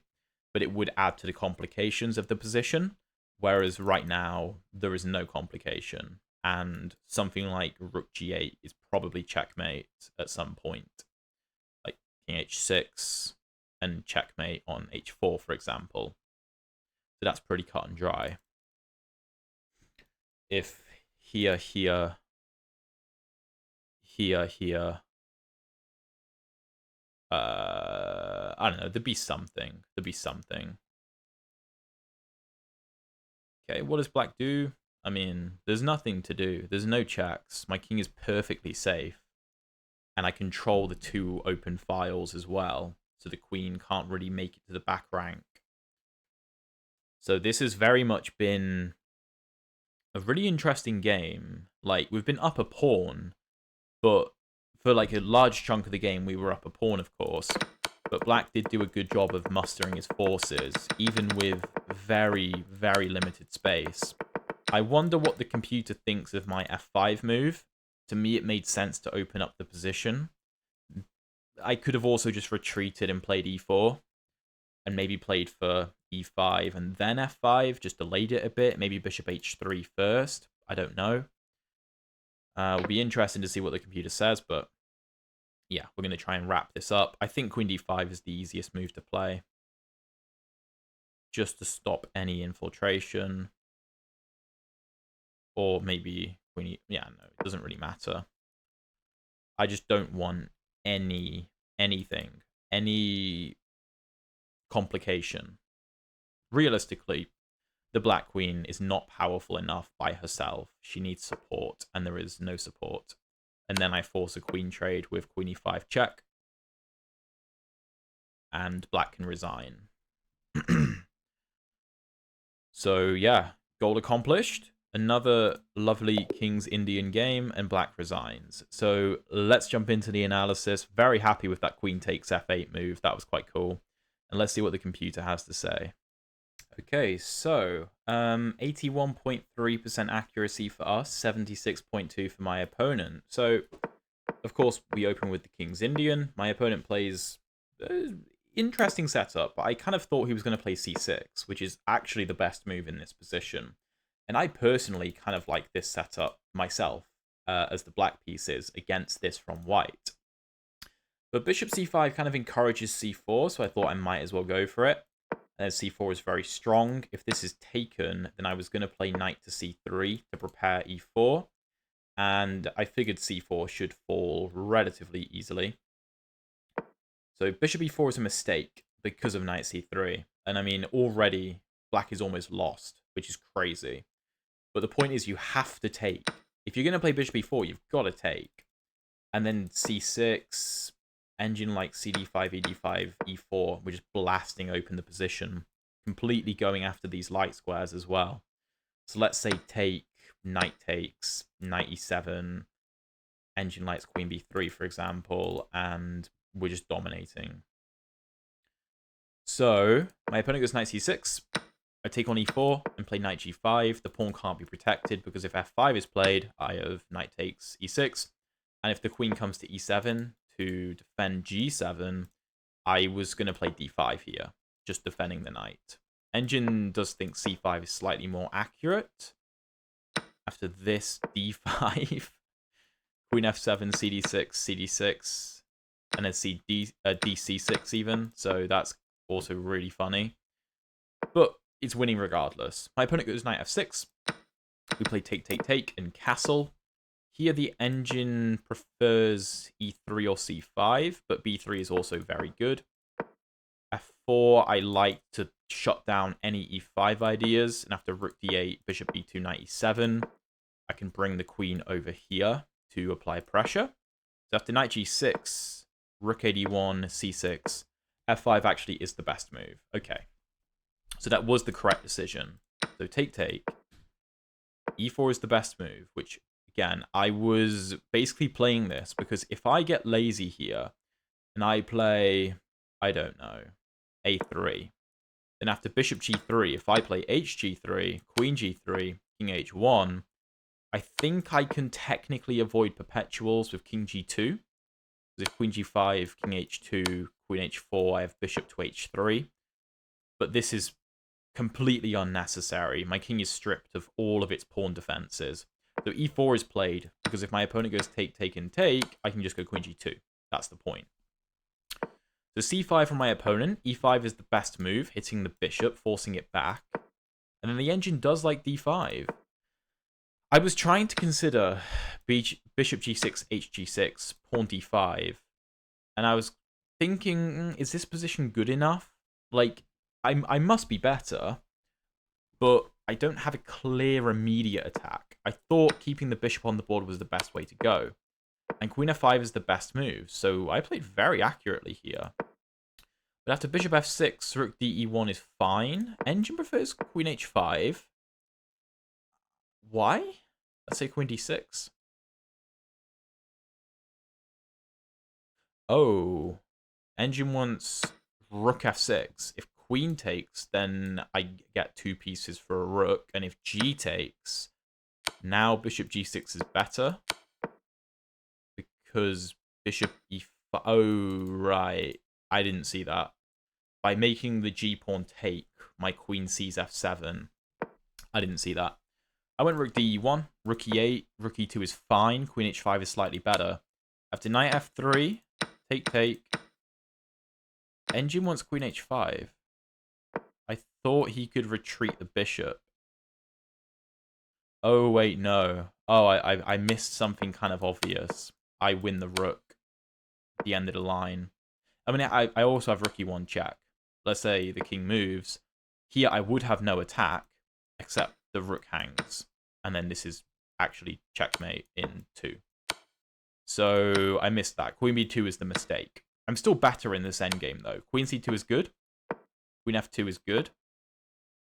but it would add to the complications of the position. Whereas right now, there is no complication. And something like rook g8 is probably checkmate at some point. Like king h6 and checkmate on h4, for example. So that's pretty cut and dry. If here, here, I don't know, there'd be something. Okay, what does black do? I mean, there's nothing to do. There's no checks. My king is perfectly safe. And I control the two open files as well. So the queen can't really make it to the back rank. So this has very much been a really interesting game. Like, we've been up a pawn, but for like a large chunk of the game, we were up a pawn, of course. But black did do a good job of mustering his forces, even with very, very limited space. I wonder what the computer thinks of my f5 move. To me, it made sense to open up the position. I could have also just retreated and played e4, and maybe played for e5 and then f5, just delayed it a bit. Maybe bishop h3 first. I don't know. It'll be interesting to see what the computer says, but yeah, we're going to try and wrap this up. I think queen d5 is the easiest move to play, just to stop any infiltration. Or maybe queen e... Yeah, no, it doesn't really matter. I just don't want anything, any complication. Realistically, the black queen is not powerful enough by herself. She needs support, and there is no support. And then I force a queen trade with queen e5 check. And black can resign. So, yeah, goal accomplished. Another lovely King's Indian game, and black resigns. So let's jump into the analysis. Very happy with that queen takes f8 move. That was quite cool. And let's see what the computer has to say. Okay, so 81.3% accuracy for us, 76.2 for my opponent. So, of course, we open with the King's Indian. My opponent plays interesting setup, but I kind of thought he was going to play c6, which is actually the best move in this position. And I personally kind of like this setup myself, as the black piece is against this from white. But bishop c5 kind of encourages c4, so I thought I might as well go for it. As c4 is very strong. If this is taken, then I was going to play knight to c3 to prepare e4. And I figured c4 should fall relatively easily. So bishop e4 is a mistake because of knight c3. And I mean, already black is almost lost, which is crazy. But the point is you have to take. If you're going to play bishop e4, you've got to take. And then c6, engine like cd5, ed5, e4, we're just blasting open the position, completely going after these light squares as well. So let's say take, knight takes, knight e7, engine lights queen b3, for example, and we're just dominating. So my opponent goes knight c6. I take on e4 and play knight g5. The pawn can't be protected because if f5 is played, I have knight takes e6. And if the queen comes to e7 to defend g7, I was going to play d5 here, just defending the knight. Engine does think c5 is slightly more accurate. After this, d5, queen f7, cd6, cd6, and then dc6 even. So that's also really funny. But it's winning regardless. My opponent goes knight f6. We play take, take, take, and castle. Here the engine prefers e3 or c5, but b3 is also very good. f4, I like to shut down any e5 ideas. And after rook d8, bishop b2, knight e7, I can bring the queen over here to apply pressure. So after knight g6, rook ad1, c6, f5 actually is the best move. Okay. So that was the correct decision. So take. e4 is the best move, which, again, I was basically playing this because if I get lazy here and I play, I don't know, a3, then after bishop g3, if I play hg3, queen g3, king h1, I think I can technically avoid perpetuals with king g2. Because if queen g5, king h2, queen h4, I have bishop to h3. But this is completely unnecessary. My king is stripped of all of its pawn defenses. So e4 is played, because if my opponent goes take, and take, I can just go queen g2. That's the point. So c5 from my opponent. e5 is the best move, hitting the bishop, forcing it back. And then the engine does like d5. I was trying to consider bishop g6, hg6, pawn d5. And I was thinking, is this position good enough? Like, I must be better, but I don't have a clear immediate attack. I thought keeping the bishop on the board was the best way to go. And queen f5 is the best move, so I played very accurately here. But after bishop f6, rook de1 is fine. Engine prefers queen h5. Why? Let's say queen d6. Oh. Engine wants rook f6. If queen takes, then I get 2 pieces for a rook. And if g takes, now bishop g6 is better. Because bishop e5... Oh, right. I didn't see that. By making the g-pawn take, my queen sees f7. I didn't see that. I went rook de1, rook e8, rook e2 is fine, queen h5 is slightly better. After knight f3, take. Engine wants queen h5. I thought he could retreat the bishop. Oh, wait, no. Oh, I missed something kind of obvious. I win the rook at the end of the line. I mean, I also have rook e1 check. Let's say the king moves. Here, I would have no attack, except the rook hangs. And then this is actually checkmate in 2. So I missed that. Queen b2 is the mistake. I'm still better in this endgame, though. Queen c2 is good. Queen f2 is good.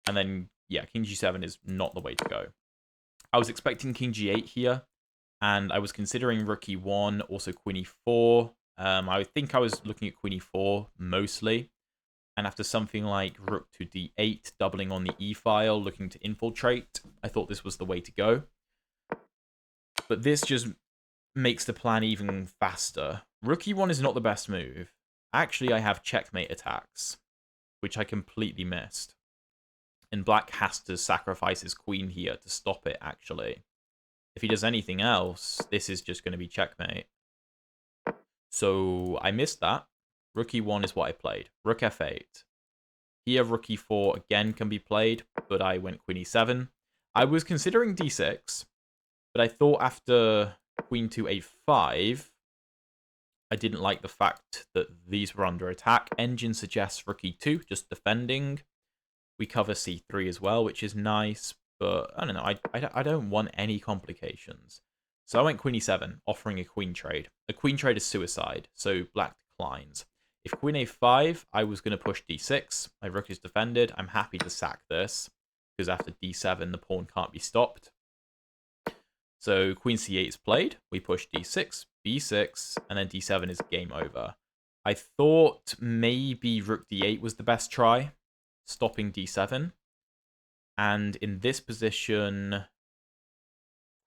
And then, yeah, king g7 is not the way to go. I was expecting king g8 here. And I was considering rook e1, also queen e4. I think I was looking at queen e4 mostly. And after something like rook to d8, doubling on the e-file, looking to infiltrate, I thought this was the way to go. But this just makes the plan even faster. Rook e1 is not the best move. Actually, I have checkmate attacks, which I completely missed. And black has to sacrifice his queen here to stop it, actually. If he does anything else, this is just going to be checkmate. So I missed that. Rook e1 is what I played. Rook f8. Here, rook e4 again can be played, but I went queen e7. I was considering d6, but I thought after queen to a5, I didn't like the fact that these were under attack. Engine suggests rook e2, just defending. We cover c3 as well, which is nice, but I don't know. I don't want any complications. So I went queen e7, offering a queen trade. A queen trade is suicide, so black declines. If queen a5, I was going to push d6. My rook is defended. I'm happy to sack this, because after d7, the pawn can't be stopped. So queen c8 is played. We push d6, b6, and then d7 is game over. I thought maybe rook d8 was the best try, stopping d7. And in this position,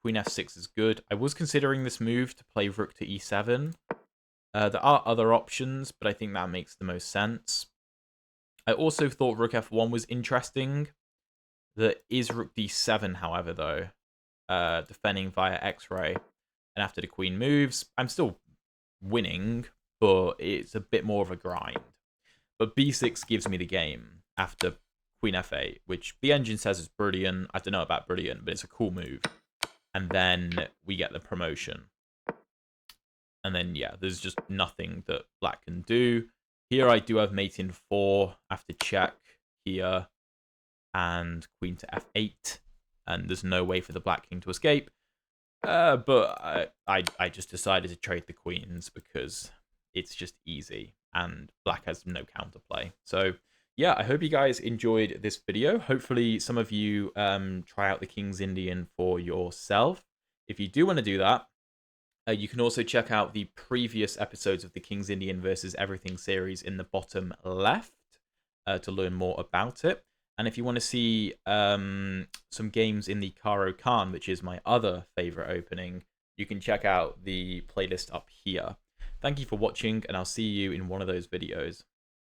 queen f6 is good. I was considering this move to play rook to e7. There are other options, but I think that makes the most sense. I also thought rook f1 was interesting. There is rook d7, however, though, defending via x-ray. And after the queen moves, I'm still winning, but it's a bit more of a grind. But b6 gives me the game after queen f8, which the engine says is brilliant. I don't know about brilliant, but it's a cool move. And then we get the promotion. And then, yeah, there's just nothing that black can do. Here I do have mate in 4 after check here. And queen to f8. And there's no way for the black king to escape. But I just decided to trade the queens because it's just easy. and black has no counterplay. So yeah, I hope you guys enjoyed this video. Hopefully some of you try out the King's Indian for yourself. If you do want to do that, you can also check out the previous episodes of the King's Indian versus Everything series in the bottom left to learn more about it. And if you want to see some games in the Karo Khan, which is my other favorite opening, you can check out the playlist up here. Thank you for watching, and I'll see you in one of those videos.